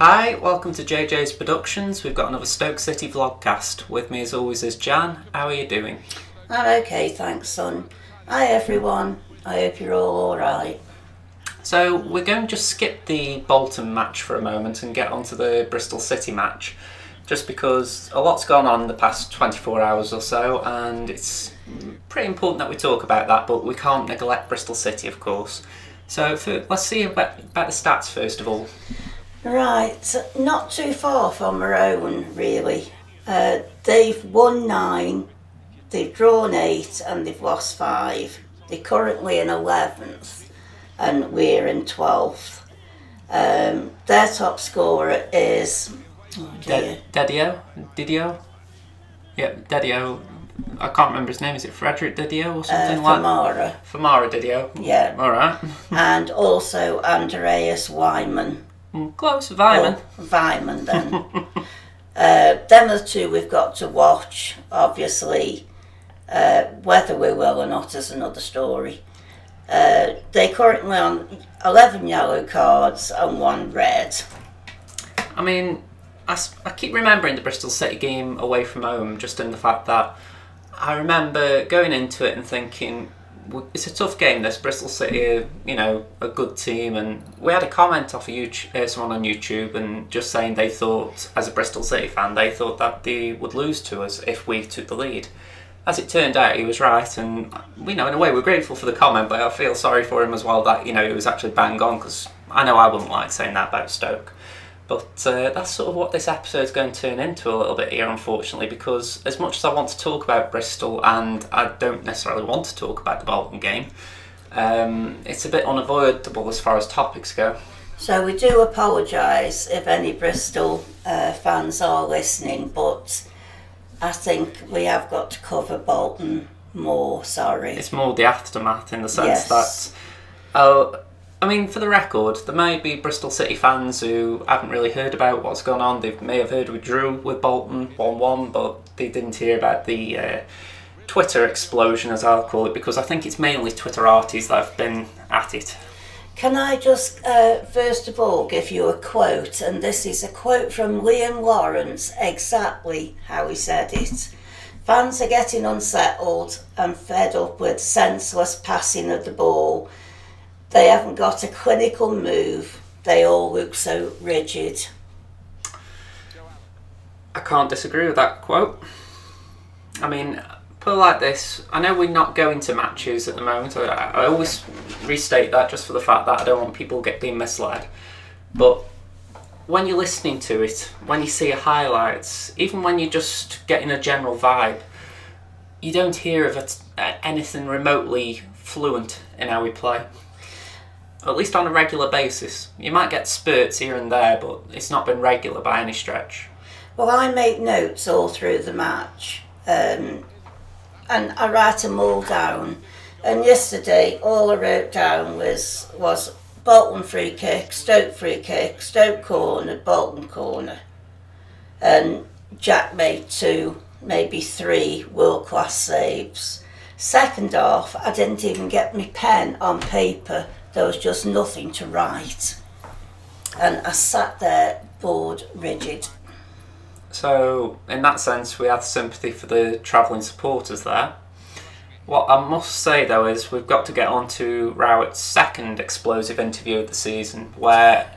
Hi, welcome to JJ's Productions. We've got another Stoke City vlogcast. With me as always is Jan. How are you doing? I'm okay, thanks, son. Hi everyone. I hope you're all alright. So we're going to just skip the Bolton match for a moment and get onto the Bristol City match, just because a lot's gone on in the past 24 hours or so, and it's pretty important that we talk about that, but we can't neglect Bristol City, of course. So let's see about the stats first of all. Right, not too far from our own, really. They've won 9, they've drawn 8, and they've lost 5. They're currently in 11th, and we're in 12th. Their top scorer is... Didio? Yeah, Didio. I can't remember his name. Is it Frederick Didio or something like that? Famara Didio. Yeah. Alright. And also Andreas Wyman. Close, Vyman. Vyman then. Them are the two we've got to watch. Obviously, whether we will or not is another story. They're currently on 11 yellow cards and 1 red. I mean, I keep remembering the Bristol City game away from home, just in the fact that I remember going into it and thinking, it's a tough game, this. Bristol City are, a good team, and we had a comment off of someone on YouTube and just saying they thought, as a Bristol City fan, they thought that they would lose to us if we took the lead. As it turned out, he was right, and in a way we're grateful for the comment, but I feel sorry for him as well that he was actually bang on, because I know I wouldn't like saying that about Stoke. But that's sort of what this episode's going to turn into a little bit here, unfortunately, because as much as I want to talk about Bristol, and I don't necessarily want to talk about the Bolton game, it's a bit unavoidable as far as topics go. So we do apologise if any Bristol fans are listening, but I think we have got to cover Bolton more, sorry. It's more the aftermath in the sense yes. that... for the record, there may be Bristol City fans who haven't really heard about what's gone on. They may have heard we drew with Bolton 1-1, but they didn't hear about the Twitter explosion, as I'll call it, because I think it's mainly Twitterarties that have been at it. Can I just, first of all, give you a quote? And this is a quote from Liam Lawrence, exactly how he said it. Fans are getting unsettled and fed up with senseless passing of the ball. They haven't got a clinical move. They all look so rigid. I can't disagree with that quote. Put it like this. I know we're not going to matches at the moment. I always restate that just for the fact that I don't want people being misled. But when you're listening to it, when you see highlights, even when you're just getting a general vibe, you don't hear of anything remotely fluent in how we play. At least on a regular basis. You might get spurts here and there, but it's not been regular by any stretch. Well, I make notes all through the match, and I write them all down. And yesterday, all I wrote down was Bolton free kick, Stoke corner, Bolton corner. And Jack made 2, maybe 3 world-class saves. Second half, I didn't even get my pen on paper. There was just nothing to write. And I sat there, bored, rigid. So, in that sense, we have sympathy for the travelling supporters there. What I must say, though, is we've got to get on to Rowett's second explosive interview of the season, where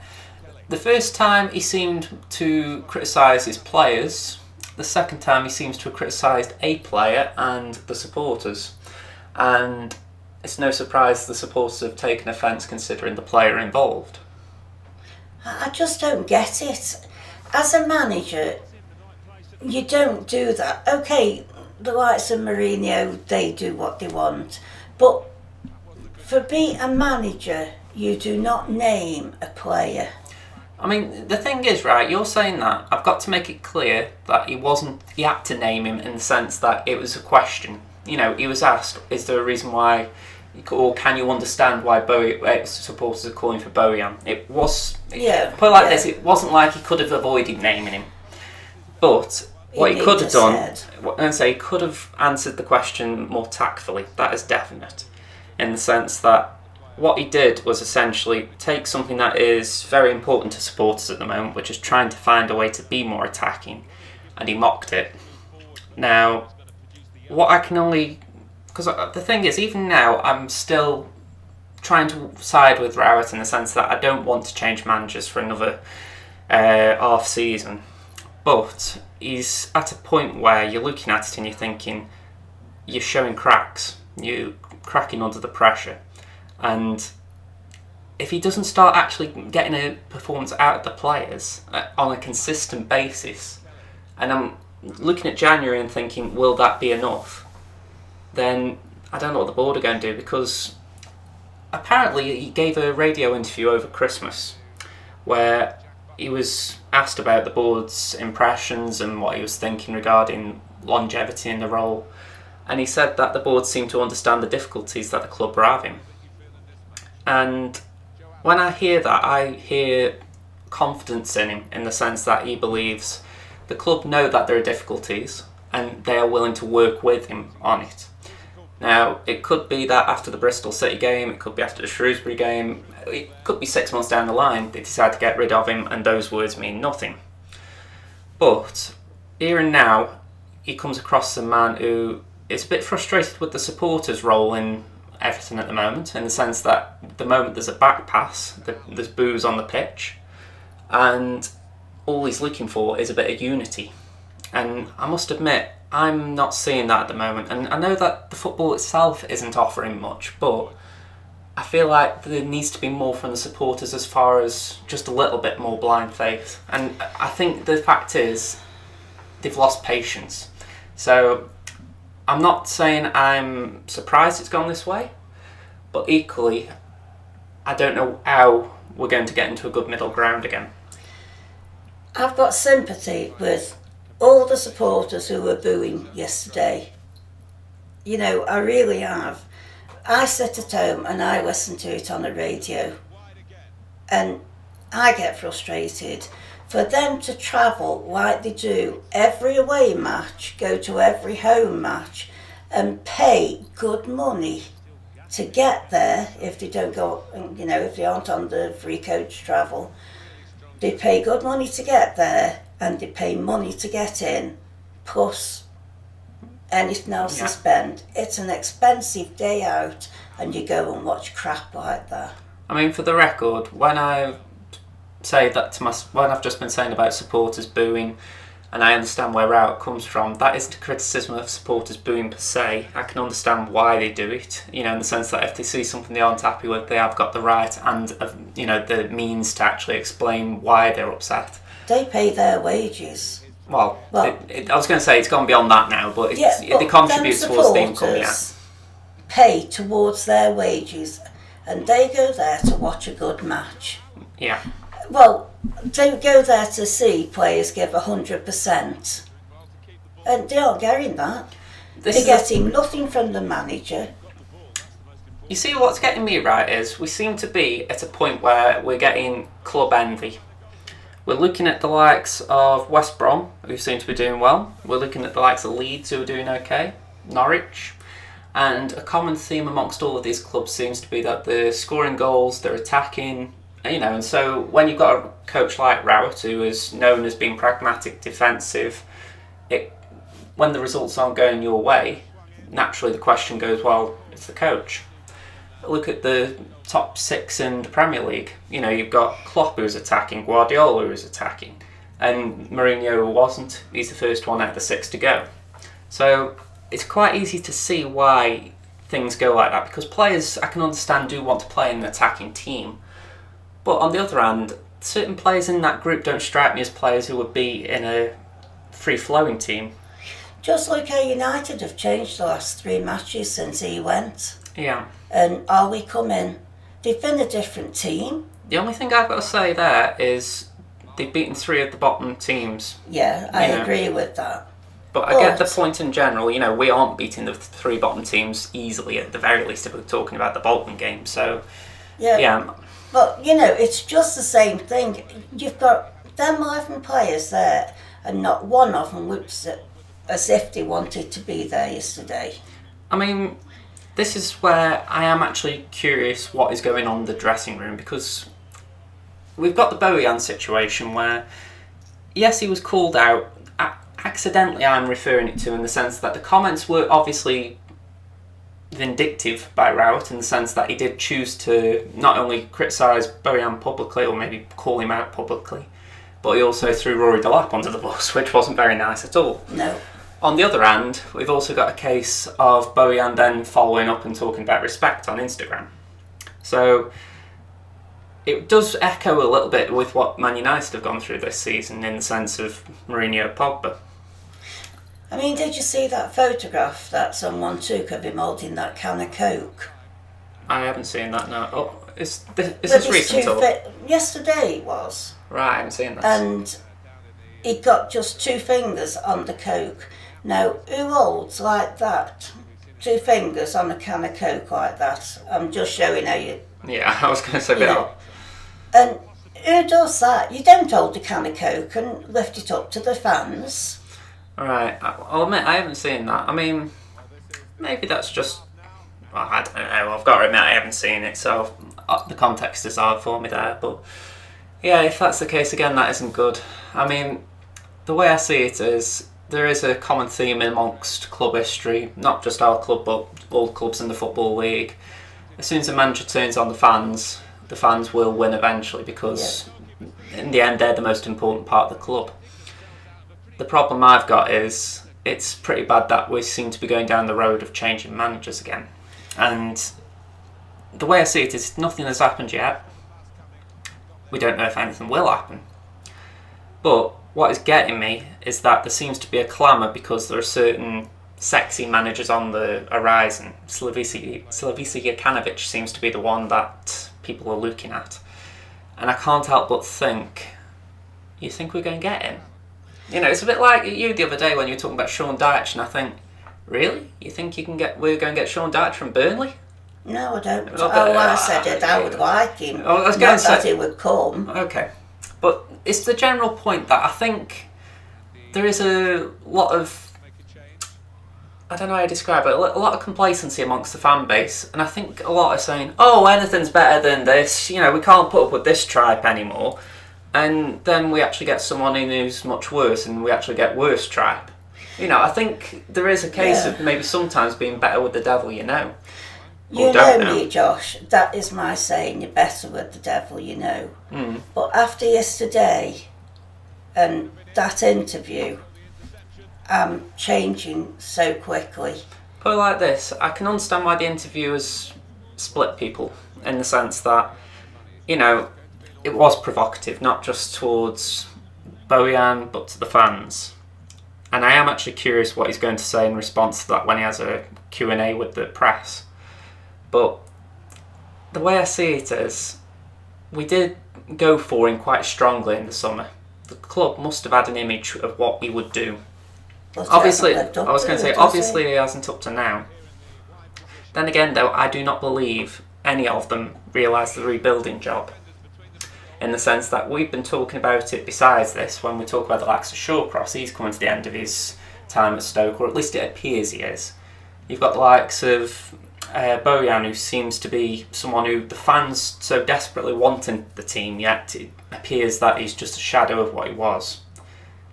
the first time he seemed to criticise his players, the second time he seems to have criticised a player and the supporters. And it's no surprise the supporters have taken offence considering the player involved. I just don't get it. As a manager, you don't do that. Okay, the likes of Mourinho, they do what they want. But for being a manager, you do not name a player. The thing is, right, you're saying that. I've got to make it clear that he had to name him in the sense that it was a question. He was asked, is there a reason why, or can you understand why supporters are calling for Bojan? Put it like this, it wasn't like he could have avoided naming him. But what he could have done, he could have answered the question more tactfully. That is definite. In the sense that what he did was essentially take something that is very important to supporters at the moment, which is trying to find a way to be more attacking, and he mocked it. Now, what I can only... Because the thing is, even now, I'm still trying to side with Rowett in the sense that I don't want to change managers for another half season. But he's at a point where you're looking at it and you're thinking, you're showing cracks. You're cracking under the pressure. And if he doesn't start actually getting a performance out of the players on a consistent basis, and I'm looking at January and thinking, will that be enough? Then I don't know what the board are going to do, because apparently he gave a radio interview over Christmas where he was asked about the board's impressions and what he was thinking regarding longevity in the role, and he said that the board seemed to understand the difficulties that the club were having. And when I hear that, I hear confidence in him, in the sense that he believes the club know that there are difficulties and they are willing to work with him on it. Now, it could be that after the Bristol City game, it could be after the Shrewsbury game, it could be 6 months down the line they decide to get rid of him and those words mean nothing. But here and now, he comes across as a man who is a bit frustrated with the supporters' role in everything at the moment, in the sense that at the moment there's a back pass, there's boos on the pitch, and all he's looking for is a bit of unity. And I must admit, I'm not seeing that at the moment, and I know that the football itself isn't offering much, but I feel like there needs to be more from the supporters as far as just a little bit more blind faith. And I think the fact is, they've lost patience. So I'm not saying I'm surprised it's gone this way, but equally, I don't know how we're going to get into a good middle ground again. I've got sympathy with all the supporters who were booing yesterday. You know, I really have. I sit at home and I listen to it on the radio, and I get frustrated. For them to travel like they do, every away match, go to every home match, and pay good money to get there, if they don't go, you know, if they aren't on the free coach travel, they pay good money to get there, and they pay money to get in, plus anything else to spend. It's an expensive day out, and you go and watch crap like that. I mean, for the record, when I say that to when I've just been saying about supporters booing, and I understand where Rowett comes from, that isn't a criticism of supporters booing per se. I can understand why they do it, you know, in the sense that if they see something they aren't happy with, they have got the right and, you know, the means to actually explain why they're upset. They pay their wages. Well, I was going to say it's gone beyond that now, but they contribute towards the income, yeah. Pay towards their wages, and they go there to watch a good match. Yeah. Well, they go there to see players give 100%, and they aren't getting that. They're getting nothing from the manager. You see, what's getting me right is we seem to be at a point where we're getting club envy. We're looking at the likes of West Brom, who seem to be doing well. We're looking at the likes of Leeds, who are doing okay. Norwich. And a common theme amongst all of these clubs seems to be that they're scoring goals, they're attacking, you know. And so when you've got a coach like Rowett, who is known as being pragmatic, defensive, when the results aren't going your way, naturally the question goes, well, it's the coach. Look at the top 6 in the Premier League. You know, you've got Klopp who's attacking, Guardiola who's attacking, and Mourinho who wasn't. He's the first one out of the 6 to go. So it's quite easy to see why things go like that, because players, I can understand, do want to play in an attacking team. But on the other hand, certain players in that group don't strike me as players who would be in a free-flowing team. Just like how United have changed the last 3 matches since he went. Yeah. And Ollie come in. They've been a different team. The only thing I've got to say there is they've beaten 3 of the bottom teams. Yeah, I agree with that. But I get the point in general. You know, we aren't beating the 3 bottom teams easily, at the very least, if we're talking about the Bolton game. So, yeah. But, you know, it's just the same thing. You've got them 11 players there, and not one of them looks as if they wanted to be there yesterday. I mean, this is where I am actually curious what is going on in the dressing room, because we've got the Bojan situation where, yes, he was called out. Accidentally, I'm referring it to in the sense that the comments were obviously vindictive by Rowett, in the sense that he did choose to not only criticise Bojan publicly, or maybe call him out publicly, but he also threw Rory Delap under the bus, which wasn't very nice at all. No. On the other hand, we've also got a case of Bojan then following up and talking about respect on Instagram. So it does echo a little bit with what Man United have gone through this season, in the sense of Mourinho Pogba. I mean, did you see that photograph that someone took of him holding that can of Coke? I haven't seen that, no. Oh, is this recent? Yesterday it was. Right, I haven't seen this. And he got just 2 fingers on the Coke. Now, who holds like that? 2 fingers on a can of Coke like that? I'm just showing how you... Yeah, I was going to say a bit off. And who does that? You don't hold a can of Coke and lift it up to the fans. Right, I'll admit I haven't seen that. I mean, maybe that's just... Well, I don't know, I've got to admit I haven't seen it, so the context is hard for me there. But yeah, if that's the case again, that isn't good. I mean, the way I see it is, there is a common theme amongst club history, not just our club, but all clubs in the Football League. As soon as a manager turns on the fans will win eventually, because in the end they're the most important part of the club. The problem I've got is, it's pretty bad that we seem to be going down the road of changing managers again. And the way I see it is, nothing has happened yet. We don't know if anything will happen. But what is getting me is that there seems to be a clamour because there are certain sexy managers on the horizon. Slavisa Jokanovic seems to be the one that people are looking at. And I can't help but think, you think we're going to get him? You know, it's a bit like you the other day when you were talking about Sean Dyche, and I think, really? You think we're going to get Sean Dyche from Burnley? No, I don't. I said it, I would like him. I was going to say, that he would come. Okay. But it's the general point that I think there is a lot of, I don't know how to describe it, a lot of complacency amongst the fan base, and I think a lot are saying, oh, anything's better than this, you know, we can't put up with this tripe anymore. And then we actually get someone in who's much worse, and we actually get worse tripe. You know, I think there is a case of maybe sometimes being better with the devil you know. You know me, Josh, that is my saying, you're better with the devil you know. Mm. But after yesterday and that interview, I'm changing so quickly. Put it like this, I can understand why the interviewers split people, in the sense that, you know, it was provocative, not just towards Bojan, but to the fans. And I am actually curious what he's going to say in response to that when he has a Q&A with the press. But the way I see it is, we did go for him quite strongly in the summer. The club must have had an image of what he would do. Obviously, I was going to say, obviously he hasn't up to now. Then again though, I do not believe any of them realised the rebuilding job. In the sense that we've been talking about it besides this, when we talk about the likes of Shawcross, he's coming to the end of his time at Stoke, or at least it appears he is. You've got the likes of Bojan, who seems to be someone who the fans so desperately want in the team, yet it appears that he's just a shadow of what he was.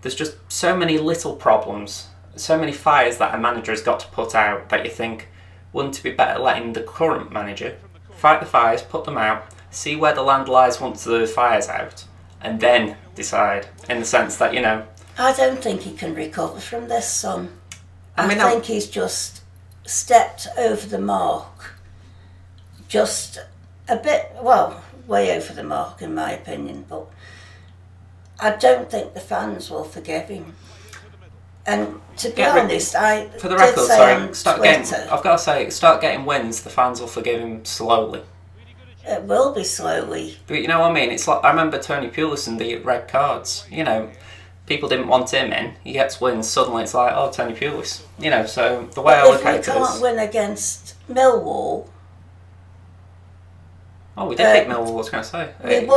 There's just so many little problems, so many fires that a manager has got to put out, that you think, wouldn't it be better letting the current manager fight the fires, put them out, see where the land lies once the fire's out, and then decide, in the sense that, you know... I don't think he can recover from this, son. I think he's just stepped over the mark. Just a bit, well, way over the mark in my opinion, but I don't think the fans will forgive him. And to be honest, I for the record, I've got to say, start getting wins, the fans will forgive him slowly. It will be slowly. But you know what I mean? It's like, I remember Tony Pulis and the red cards. You know, people didn't want him in. He gets wins, suddenly it's like, oh, Tony Pulis. You know, so the way I look at it is... If we can't win against Millwall... Oh, we did beat Millwall, I was going to say. We beat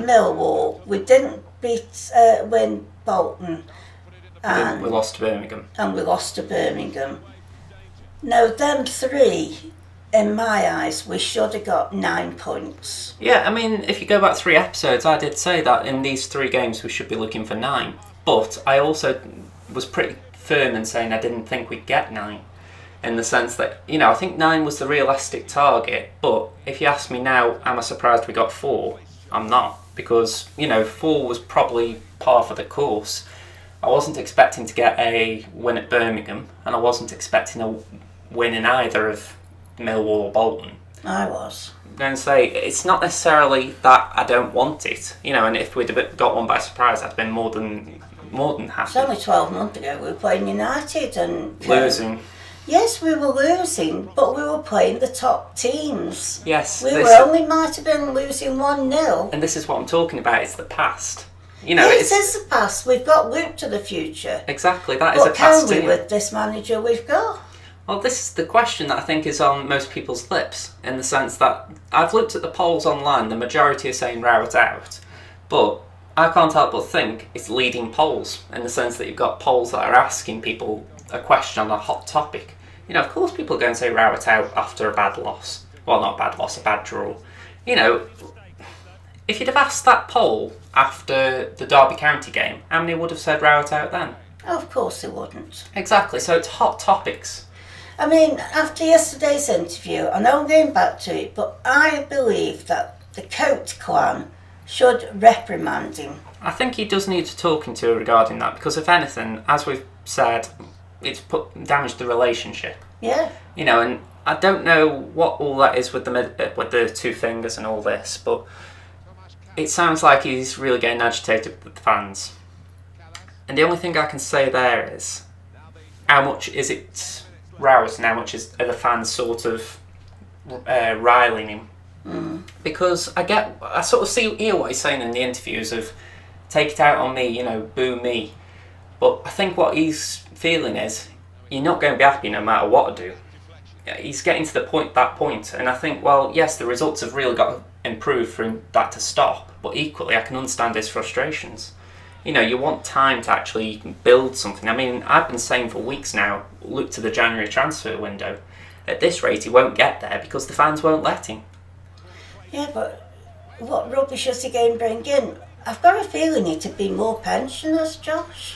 Millwall. We didn't win Bolton. We lost to Birmingham. And we lost to Birmingham. No, them three, in my eyes, we should have got 9 points. Yeah, I mean, if you go back 3 episodes, I did say that in these 3 games we should be looking for 9. But I also was pretty firm in saying I didn't think we'd get 9. In the sense that, I think 9 was the realistic target. But if you ask me now, am I surprised we got 4? I'm not. Because, 4 was probably par for the course. I wasn't expecting to get a win at Birmingham, and I wasn't expecting a win in either of Millwall or Bolton. I was. I'm going to say, it's not necessarily that I don't want it, and if we'd have got one by surprise, I'd been more than happy. It's only 12 months ago we were playing United and... Losing. Yes, we were losing, but we were playing the top teams. Yes. We might have been losing 1-0. And this is what I'm talking about, it's the past. Yes, it's the past. We've got looked to the future. Exactly, that is a past. What can we with this manager we've got? Well, this is the question that I think is on most people's lips, in the sense that I've looked at the polls online, the majority are saying Rowett out, but I can't help but think it's leading polls, in the sense that you've got polls that are asking people a question on a hot topic. Of course people are going to say Rowett out after a bad loss. Well, not a bad loss, a bad draw. If you'd have asked that poll after the Derby County game, how many would have said Rowett out then? Of course they wouldn't. Exactly, so it's hot topics. I mean, after yesterday's interview, I know I'm going back to it, but I believe that the Coates clan should reprimand him. I think he does need talking to regarding that, because if anything, as we've said, it's damaged the relationship. Yeah. And I don't know what all that is with the 2 fingers and all this, but it sounds like he's really getting agitated with the fans. And the only thing I can say there is, how much is it Rowett and how much are the fans sort of riling him? Because I sort of hear what he's saying in the interviews of take it out on me, boo me. But I think what he's feeling is you're not going to be happy no matter what I do. He's getting to that point, and I think, well, yes, the results have really got to improve for that to stop, but equally I can understand his frustrations. You want time to actually build something. I mean, I've been saying for weeks now, look to the January transfer window. At this rate, he won't get there because the fans won't let him. Yeah, but what rubbish is he going to bring in? I've got a feeling it'd be more pensioners, Josh.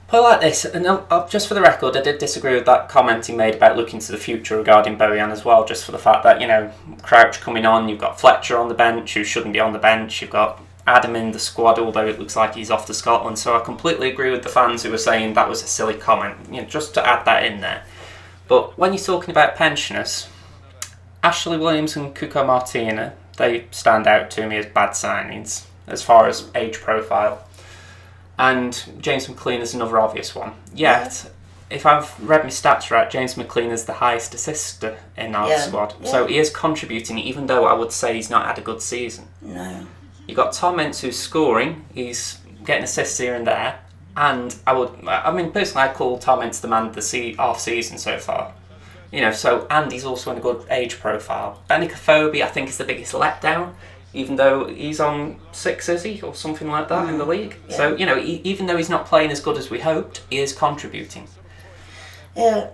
Put it like this, and just for the record, I did disagree with that comment he made about looking to the future regarding Bojan as well, just for the fact that, Crouch coming on, you've got Fletcher on the bench, who shouldn't be on the bench, you've got Adam in the squad, although it looks like he's off to Scotland, so I completely agree with the fans who were saying that was a silly comment, just to add that in there. But when you're talking about pensioners, Ashley Williams and Cuco Martina, they stand out to me as bad signings, as far as age profile. And James McLean is another obvious one. Yet, if I've read my stats right, James McLean is the highest assister in our squad. Yeah. So he is contributing, even though I would say he's not had a good season. No. You've got Tom Ince who's scoring, he's getting assists here and there. And personally, I'd call Tom Ince the man of the half-season so far. And he's also in a good age profile. Benica Phobie, I think, is the biggest letdown. Even though he's on 6, is he? Or something like that in the league. Yeah. So, even though he's not playing as good as we hoped, he is contributing. Yeah.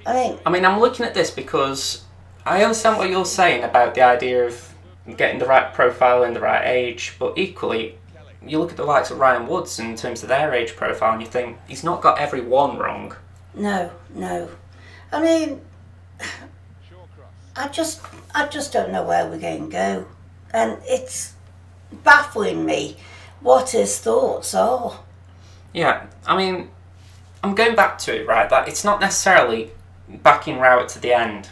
I mean, I'm looking at this because I understand what you're saying about the idea of getting the right profile and the right age, but equally, you look at the likes of Ryan Woods in terms of their age profile and you think, he's not got every one wrong. No. I mean, I just don't know where we're going to go. And it's baffling me what his thoughts are. Yeah, I mean, I'm going back to it, right, that it's not necessarily backing Rowett to the end.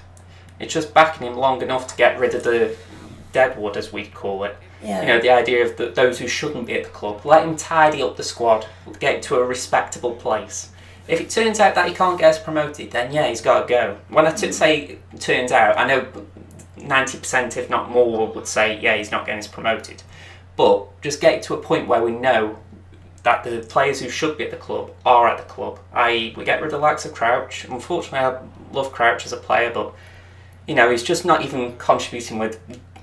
It's just backing him long enough to get rid of the deadwood, as we call it. Yeah. The idea of those who shouldn't be at the club. Let him tidy up the squad, get it to a respectable place. If it turns out that he can't get us promoted, then yeah, he's got to go. When I say it turns out, I know 90%, if not more, would say, yeah, he's not getting us promoted. But just get it to a point where we know that the players who should be at the club are at the club. I.e., we get rid of the likes of Crouch. Unfortunately, I love Crouch as a player, but he's just not even contributing with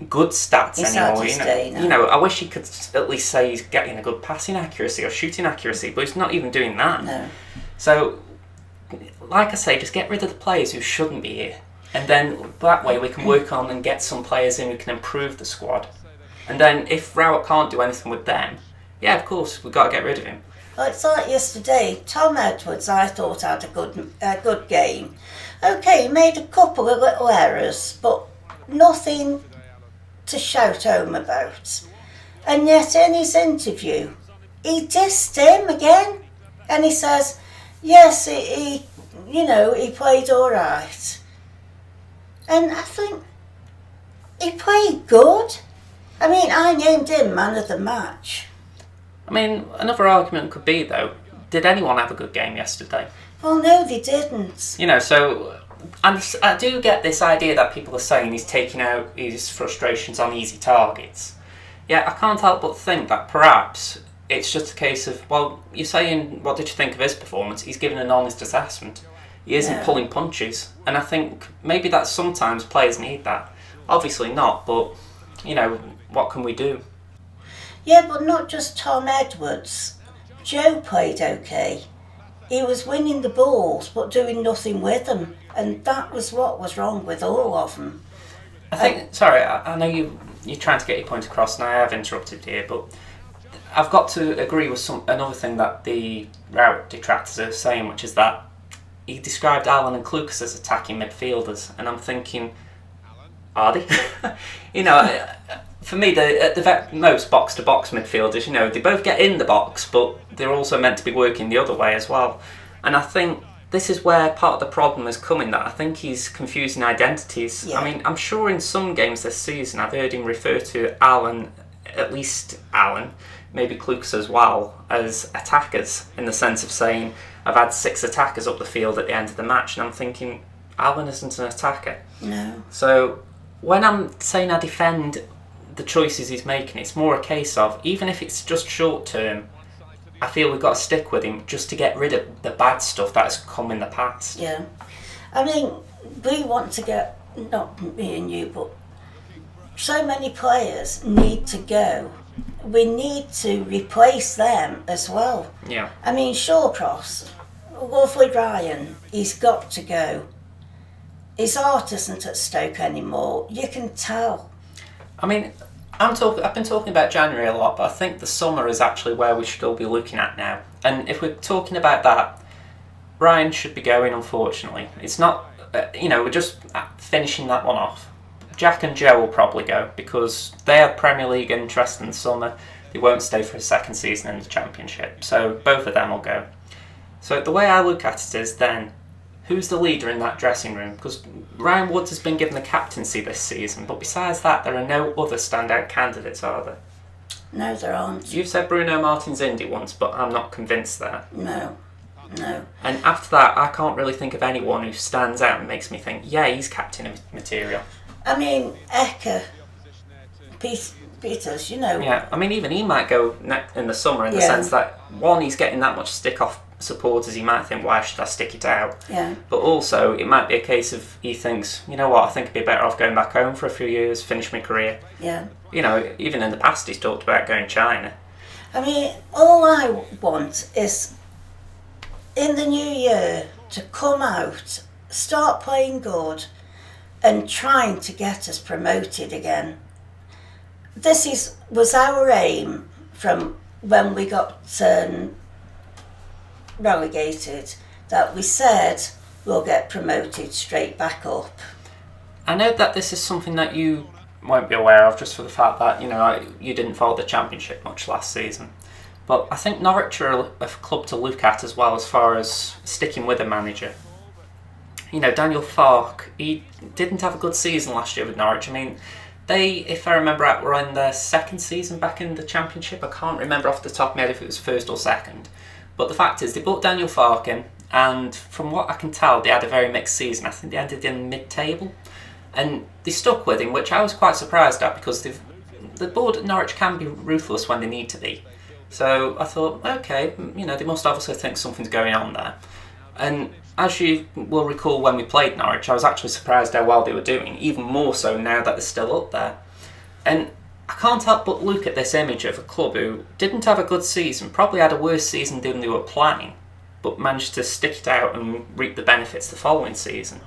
good stats anymore. I wish he could at least say he's getting a good passing accuracy or shooting accuracy, but he's not even doing that. No. So, like I say, just get rid of the players who shouldn't be here. And then that way we can work on and get some players in who can improve the squad. And then if Rowett can't do anything with them, yeah, of course, we've got to get rid of him. Well, it's like yesterday. Tom Edwards, I thought, had a good game. Okay, he made a couple of little errors, but nothing to shout home about. And yet in his interview, he dissed him again. And he says, yes, he played all right. And I think he played good. I mean, I named him man of the match. I mean, another argument could be, though, did anyone have a good game yesterday? Well, no, they didn't. So I do get this idea that people are saying he's taking out his frustrations on easy targets. Yeah, I can't help but think that perhaps it's just a case of, well, you're saying, what did you think of his performance? He's given an honest assessment. He isn't pulling punches. And I think maybe that sometimes players need that. Obviously not, but, what can we do? Yeah, but not just Tom Edwards. Joe played okay. He was winning the balls but doing nothing with them. And that was what was wrong with all of them. I think, I know you're trying to get your point across and I have interrupted here, but I've got to agree with another thing that the Rowett detractors are saying, which is that he described Allen and Klukas as attacking midfielders, and I'm thinking, are they? For me, at the most box-to-box midfielders, they both get in the box, but they're also meant to be working the other way as well. And I think this is where part of the problem is coming, that I think he's confusing identities. Yeah. I mean, I'm sure in some games this season I've heard him refer to Allen, at least Allen, maybe Klukas as well, as attackers, in the sense of saying, I've had 6 attackers up the field at the end of the match, and I'm thinking, Allen isn't an attacker. No. So when I'm saying I defend the choices he's making, it's more a case of, even if it's just short term, I feel we've got to stick with him just to get rid of the bad stuff that has come in the past. Yeah. I mean, we want to get, not me and you, but so many players need to go. We need to replace them as well. Yeah. I mean, Shawcross, lovely Ryan, he's got to go. His heart isn't at Stoke anymore. You can tell. I mean, I've been talking about January a lot, but I think the summer is actually where we should all be looking at now. And if we're talking about that, Ryan should be going, unfortunately. It's not, we're just finishing that one off. Jack and Joe will probably go because they have Premier League interest in the summer. They won't stay for a second season in the Championship. So both of them will go. So the way I look at it is then, who's the leader in that dressing room? Because Ryan Woods has been given the captaincy this season, but besides that, there are no other standout candidates, are there? No, there aren't. You've said Bruno Martins Indy once, but I'm not convinced there. No. And after that, I can't really think of anyone who stands out and makes me think, yeah, he's captain material. I mean, Eka, Peters, Yeah, I mean, even he might go in the summer in the sense that, one, he's getting that much stick off supporters, he might think, why should I stick it out? Yeah. But also, it might be a case of he thinks, you know what, I think I'd be better off going back home for a few years, finish my career. Yeah. Even in the past he's talked about going China. I mean, all I want is, in the new year, to come out, start playing good, and trying to get us promoted again. This was our aim from when we got relegated, that we said we'll get promoted straight back up. I know that this is something that you won't be aware of just for the fact that, you didn't follow the Championship much last season. But I think Norwich are a club to look at as well as far as sticking with a manager. Daniel Farke, he didn't have a good season last year with Norwich. I mean, they, if I remember right, were in their second season back in the Championship. I can't remember off the top of my head if it was first or second. But the fact is, they brought Daniel Farke in, and from what I can tell, they had a very mixed season. I think they ended in mid-table. And they stuck with him, which I was quite surprised at, because the board at Norwich can be ruthless when they need to be. So I thought, okay, they must obviously think something's going on there. And as you will recall, when we played Norwich, I was actually surprised how well they were doing, even more so now that they're still up there. And I can't help but look at this image of a club who didn't have a good season, probably had a worse season than they were planning, but managed to stick it out and reap the benefits the following season.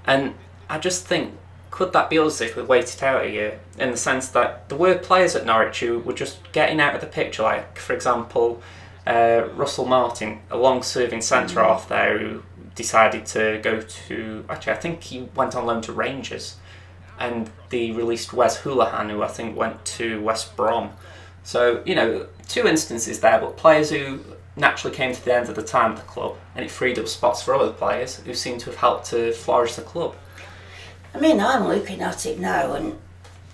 And I just think, could that be us if we waited out a year? In the sense that there were players at Norwich who were just getting out of the picture, like, for example, Russell Martin, a long-serving centre-half there who decided to go to... Actually, I think he went on loan to Rangers. And they released Wes Hoolahan, who I think went to West Brom. So, you know, 2 instances there, but players who naturally came to the end of the time at the club, and it freed up spots for other players who seem to have helped to flourish the club. I mean, I'm looking at it now, and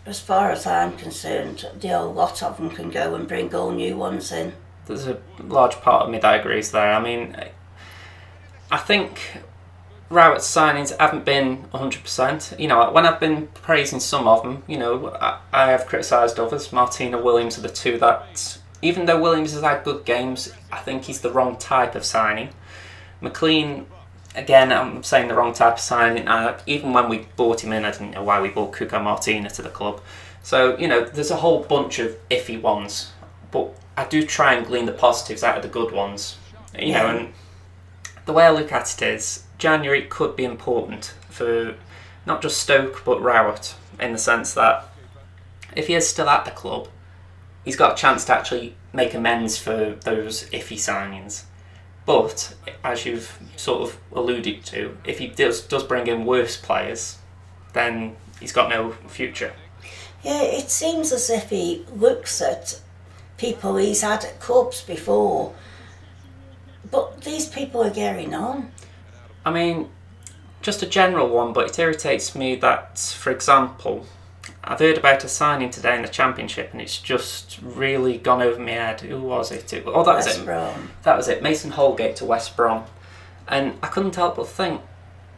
as far as I'm concerned, the whole lot of them can go and bring all new ones in. There's a large part of me that agrees there. I mean, I think Rowett's signings haven't been 100%. You know, when I've been praising some of them, you know, I have criticised others. Martina, Williams are the 2 that, even though Williams has had good games, I think he's the wrong type of signing. McLean, again, I'm saying the wrong type of signing. Even when we bought him in, I didn't know why we bought Cuco Martina to the club. So, you know, there's a whole bunch of iffy ones, but I do try and glean the positives out of the good ones. You know, and the way I look at it is, January could be important for not just Stoke but Rowett, in the sense that if he is still at the club, he's got a chance to actually make amends for those iffy signings. But, as you've sort of alluded to, if he does bring in worse players, then he's got no future. Yeah, it seems as if he looks at people he's had at clubs before, but these people are getting on. I mean, just a general one, but it irritates me that, for example, I've heard about a signing today in the Championship and it's just really gone over my head. Who was it? That was West it. Brom. That was it. Mason Holgate to West Brom. And I couldn't help but think,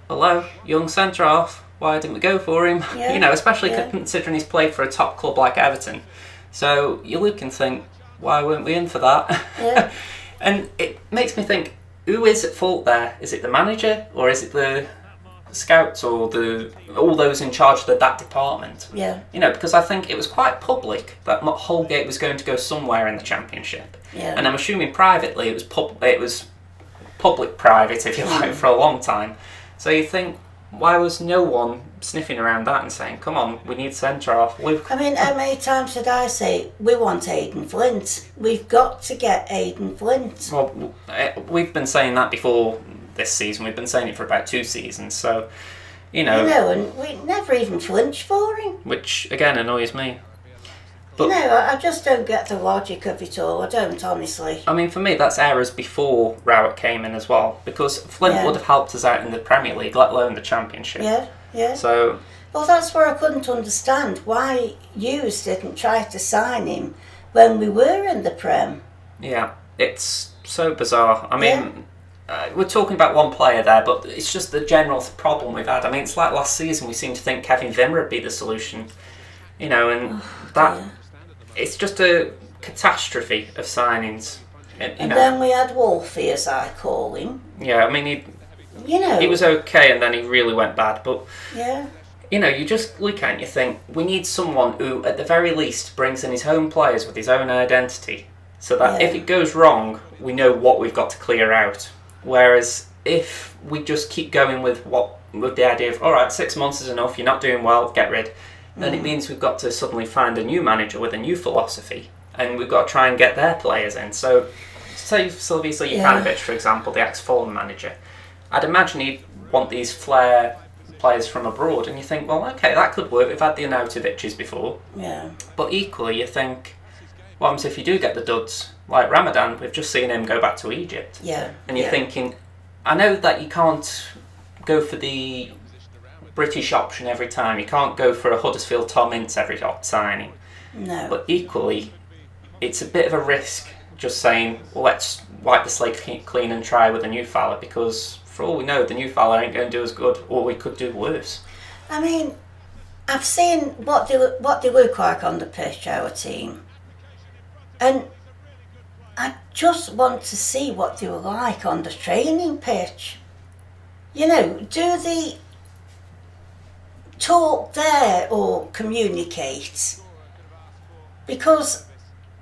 hello, young centre-half, why didn't we go for him? Yeah, you know, especially considering he's played for a top club like Everton. So you look and think, why weren't we in for that? Yeah. And it makes me think, who is at fault there? Is it the manager or is it the scouts or all those in charge of that department? Yeah. You know, because I think it was quite public that Holgate was going to go somewhere in the Championship. Yeah. And I'm assuming privately it was public-private, if you like, for a long time. So you think, why was no one sniffing around that and saying, come on, we need centre-half? I mean, how many times did I say, we want Aidan Flint? We've got to get Aidan Flint. Well, we've been saying that before this season. We've been saying it for about 2 seasons. So, you know... and we never even flinched for him. Which, again, annoys me. But, I just don't get the logic of it all. I don't, honestly. I mean, for me, that's errors before Rowett came in as well. Because Flint would have helped us out in the Premier League, let alone the Championship. Yeah. So... Well, that's where I couldn't understand why Hughes didn't try to sign him when we were in the Prem. Yeah, it's so bizarre. I mean, we're talking about one player there, but it's just the general problem we've had. I mean, it's like last season we seemed to think Kevin Vimmer would be the solution. You know, and it's just a catastrophe of signings. And then we had Wolfie, as I call him. Yeah, I mean, he was okay and then he really went bad, but... Yeah. You know, you just look at it and you think, we need someone who, at the very least, brings in his own players with his own identity, so that if it goes wrong, we know what we've got to clear out. Whereas, if we just keep going with the idea of, alright, 6 months is enough, you're not doing well, get rid, then it means we've got to suddenly find a new manager with a new philosophy, and we've got to try and get their players in. So, say Sylvia Jukanovic, for example, the ex-Fulham manager, I'd imagine he'd want these flair players from abroad, and you think, well, okay, that could work. We've had the Arnautovic's before. Yeah. But equally, you think, what happens if you do get the duds? Like Ramadan, we've just seen him go back to Egypt. Yeah. And you're thinking, I know that you can't go for the British option every time. You can't go for a Huddersfield Tom Ince every signing. No. But equally, it's a bit of a risk just saying, well, let's wipe the slate clean and try with a new fella, because for all we know, the new fella ain't going to do as good, or we could do worse. I mean, I've seen what they look like on the pitch, our team, and I just want to see what they were like on the training pitch. You know, do they talk there or communicate? Because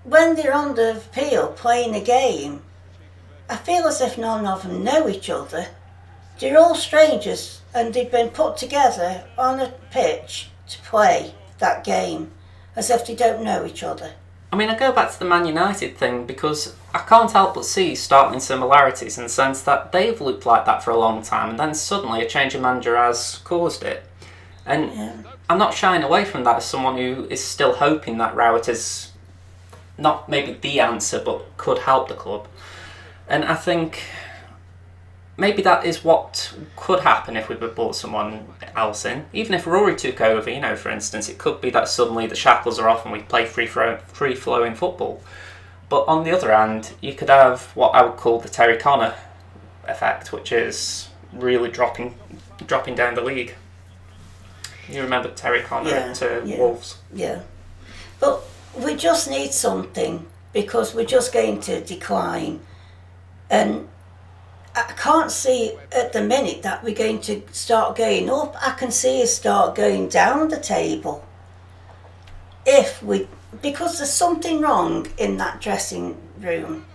when they're on the field playing a game, I feel as if none of them know each other. They're all strangers and they've been put together on a pitch to play that game as if they don't know each other. I mean, I go back to the Man United thing because I can't help but see startling similarities in the sense that they've looked like that for a long time and then suddenly a change of manager has caused it. And I'm not shying away from that as someone who is still hoping that Rowett is not maybe the answer but could help the club. And I think maybe that is what could happen if we brought someone else in. Even if Rory took over, you know, for instance, it could be that suddenly the shackles are off and we play free-flowing football. But on the other hand, you could have what I would call the Terry Connor effect, which is really dropping down the league. You remember Terry Connor to Wolves? Yeah. But we just need something because we're just going to decline. And I can't see at the minute that we're going to start going up. I can see us start going down the table. Because there's something wrong in that dressing room,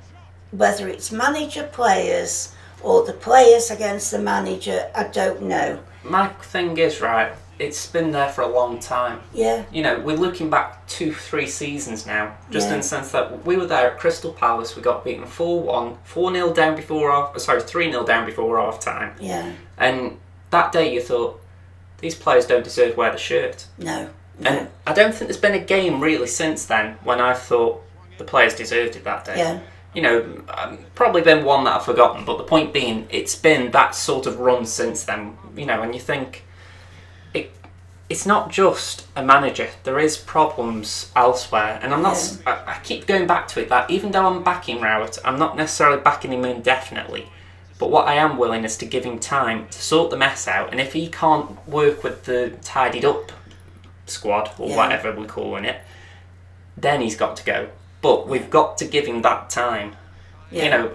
whether it's manager players or the players against the manager, I don't know. My thing is, right, it's been there for a long time. Yeah. You know, we're looking back 2-3 seasons now, just in the sense that we were there at Crystal Palace, we got beaten 4-1, 4-0 down before 3-0 down before half time. Yeah. And that day you thought, these players don't deserve to wear the shirt. No. And I don't think there's been a game really since then when I thought the players deserved it that day. Yeah. You know, probably been one that I've forgotten, but the point being, it's been that sort of run since then. You know, and you think, it's not just a manager. There is problems elsewhere, and I'm not. I keep going back to it that even though I'm backing Rowett, I'm not necessarily backing him indefinitely. But what I am willing is to give him time to sort the mess out, and if he can't work with the tidied up squad or whatever we're calling it, then he's got to go. But we've got to give him that time. Yeah. You know.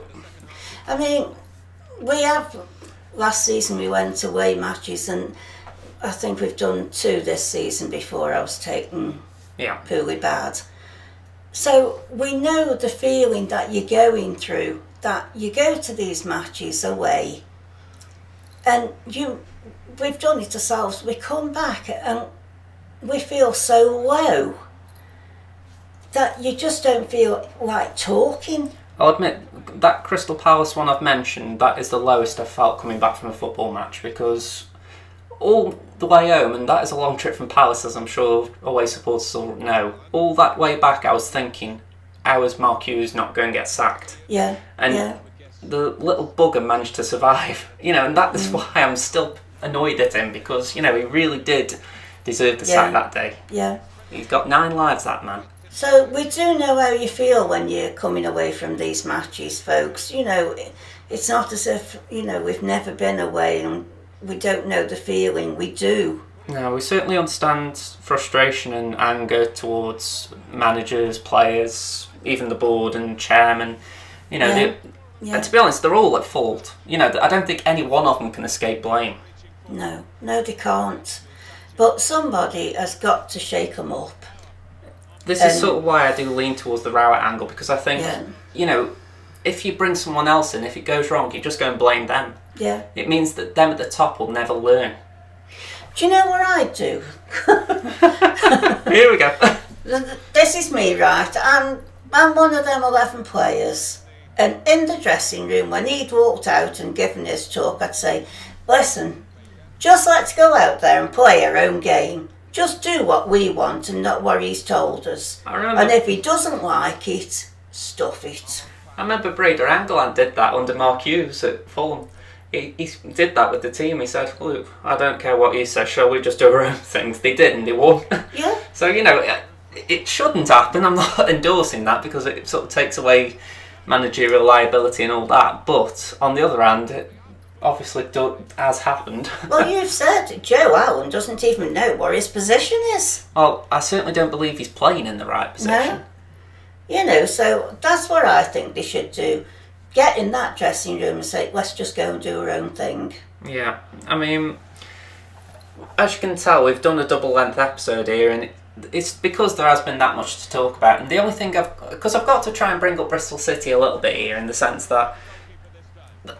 I mean, last season we went away matches and I think we've done 2 this season before I was taken poorly bad. So we know the feeling that you're going through, that you go to these matches away and we've done it ourselves. We come back and we feel so low that you just don't feel like talking. I'll admit, that Crystal Palace one I've mentioned, that is the lowest I've felt coming back from a football match, because all the way home, and that is a long trip from Palace, as I'm sure away supporters will know, all that way back I was thinking, how is Mark Hughes not going to get sacked? Yeah. And the little bugger managed to survive, you know, and that is why I'm still annoyed at him, because, you know, he really did deserve the sack that day. Yeah. He's got 9 lives, that man. So we do know how you feel when you're coming away from these matches, folks. You know, it's not as if, you know, we've never been away and we don't know the feeling. We do. No, we certainly understand frustration and anger towards managers, players, even the board and chairman. You know, and to be honest, they're all at fault. You know, I don't think any one of them can escape blame. No, they can't. But somebody has got to shake them up. This is sort of why I do lean towards the Rowett angle, because I think, you know, if you bring someone else in, if it goes wrong, you just go and blame them. Yeah. It means that them at the top will never learn. Do you know what I do? Here we go. This is me, right? I'm one of them 11 players. And in the dressing room, when he'd walked out and given his talk, I'd say, listen, just let's go out there and play our own game. Just do what we want and not what he's told us. And if he doesn't like it, stuff it. I remember Breda Angeland did that under Mark Hughes at Fulham. He did that with the team. He said, look, I don't care what you say, shall we just do our own things? They did and they won. Yeah. So, you know, it shouldn't happen. I'm not endorsing that because it sort of takes away managerial liability and all that. But on the other hand, it obviously has happened. Well, you've said Joe Allen doesn't even know what his position is. Well, I certainly don't believe he's playing in the right position. No. You know, so that's what I think they should do. Get in that dressing room and say, let's just go and do our own thing. Yeah, I mean, as you can tell, we've done a double-length episode here, and it's because there has been that much to talk about. And the only thing because I've got to try and bring up Bristol City a little bit here, in the sense that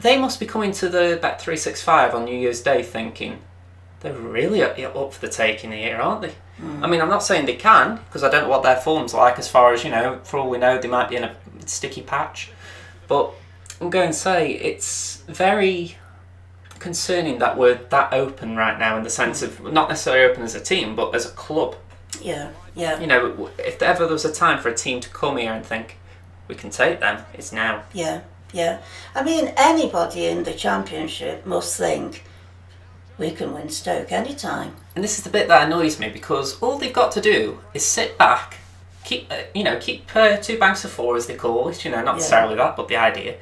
they must be coming to the Bet365 on New Year's Day thinking, they're really up for the taking here, aren't they? I mean, I'm not saying they can, because I don't know what their form's like as far as, for all we know, they might be in a sticky patch. But I'm going to say it's very concerning that we're that open right now in the sense of not necessarily open as a team, but as a club. Yeah. If ever there was a time for a team to come here and think, we can take them, it's now. Yeah. I mean, anybody in the Championship must think, we can win Stoke anytime. And this is the bit that annoys me, because all they've got to do is sit back, keep 2 banks of 4 as they call it, not necessarily that, but the idea.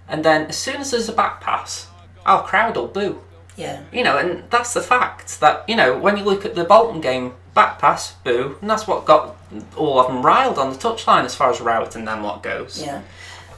And then as soon as there's a back pass, our crowd will boo. Yeah. And that's the fact that, when you look at the Bolton game, back pass, boo, and that's what got all of them riled on the touchline as far as Rowett and them lot goes. Yeah.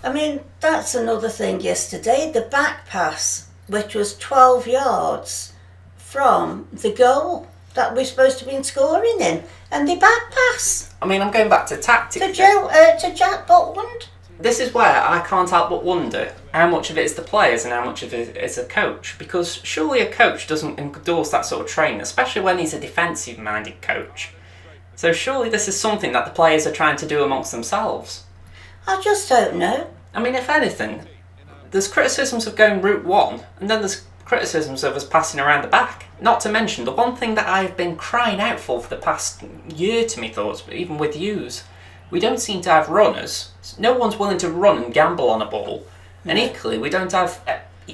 I mean, that's another thing yesterday, the back pass, which was 12 yards from the goal that we're supposed to be scoring in, and the back pass. I mean, I'm going back to tactics. To Jack Butland. This is where I can't help but wonder how much of it is the players and how much of it is a coach. Because surely a coach doesn't endorse that sort of training, especially when he's a defensive-minded coach. So surely this is something that the players are trying to do amongst themselves. I just don't know. I mean, if anything, there's criticisms of going route one, and then there's criticisms of us passing around the back. Not to mention, the one thing that I've been crying out for the past year to me thoughts, but even with yous, we don't seem to have runners. No one's willing to run and gamble on a ball. And equally, we don't have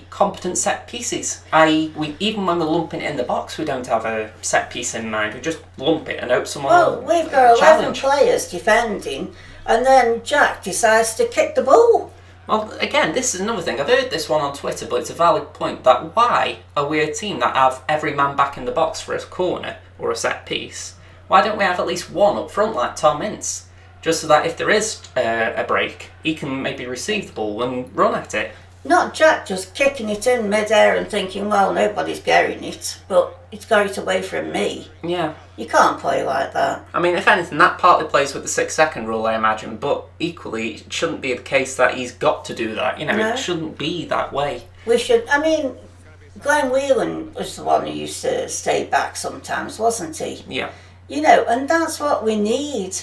competent set pieces. I.e., even when we're lumping it in the box, we don't have a set piece in mind. We just lump it and hope someone will we've got 11 challenge. players defending, and then Jack decides to kick the ball. Well, again, this is another thing. I've heard this one on Twitter, but it's a valid point, that why are we a team that have every man back in the box for a corner or a set piece? Why don't we have at least one up front like Tom Ince? Just so that if there is a break, he can maybe receive the ball and run at it. Not Jack just kicking it in mid-air and thinking, well, nobody's getting it, but it's got it away from me. Yeah. You can't play like that. I mean, if anything, that partly plays with the 6-second rule, I imagine, but equally, it shouldn't be the case that he's got to do that. No. It shouldn't be that way. Glenn Whelan was the one who used to stay back sometimes, wasn't he? Yeah. And that's what we need.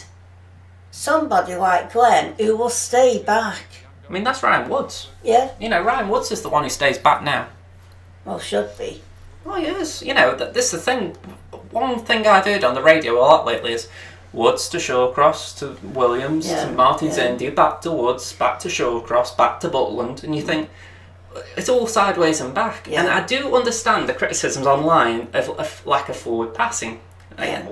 Somebody like Glenn who will stay back. I mean, that's Ryan Woods. Yeah. Ryan Woods is the one who stays back now. Well, should be. Well, he is. This is the thing. One thing I've heard on the radio a lot lately is Woods to Shawcross to Williams to Martin's India, back to Woods, back to Shawcross, back to Butland, and you think it's all sideways and back. Yeah. And I do understand the criticisms online of lack of forward passing. Yeah.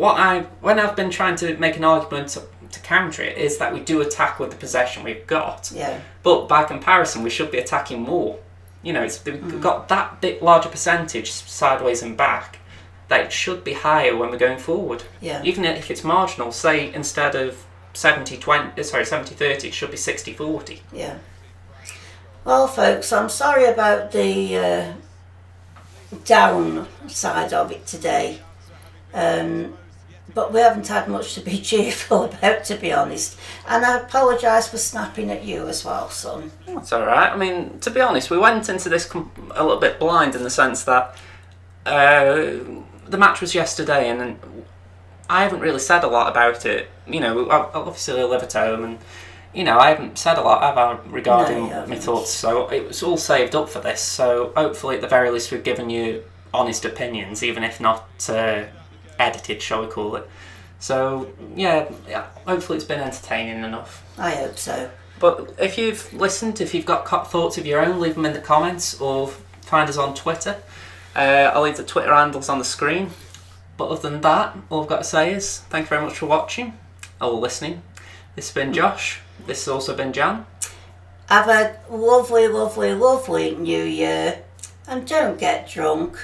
When I've been trying to make an argument to counter it is that we do attack with the possession we've got. Yeah. But by comparison, we should be attacking more. We've got that bit larger percentage sideways and back that it should be higher when we're going forward. Yeah. Even if it's marginal, say instead of 70-30, it should be 60-40. Yeah. Well, folks, I'm sorry about the down side of it today. But we haven't had much to be cheerful about, to be honest. And I apologise for snapping at you as well, son. That's alright. I mean, to be honest, we went into this a little bit blind in the sense that the match was yesterday and I haven't really said a lot about it. I obviously live at home and, I haven't said a lot, have I, regarding my thoughts. So it was all saved up for this. So hopefully at the very least we've given you honest opinions, even if not edited, shall we call it. So yeah, hopefully it's been entertaining enough. I hope so. But if you've listened, if you've got thoughts of your own, leave them in the comments or find us on Twitter. I'll leave the Twitter handles on the screen. But other than that, all I've got to say is thank you very much for watching or listening. This has been Josh. This has also been Jan. Have a lovely, lovely, lovely New Year. And don't get drunk.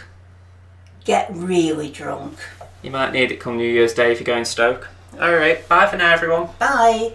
Get really drunk. You might need it come New Year's Day if you're going Stoke. Alright, bye for now everyone. Bye.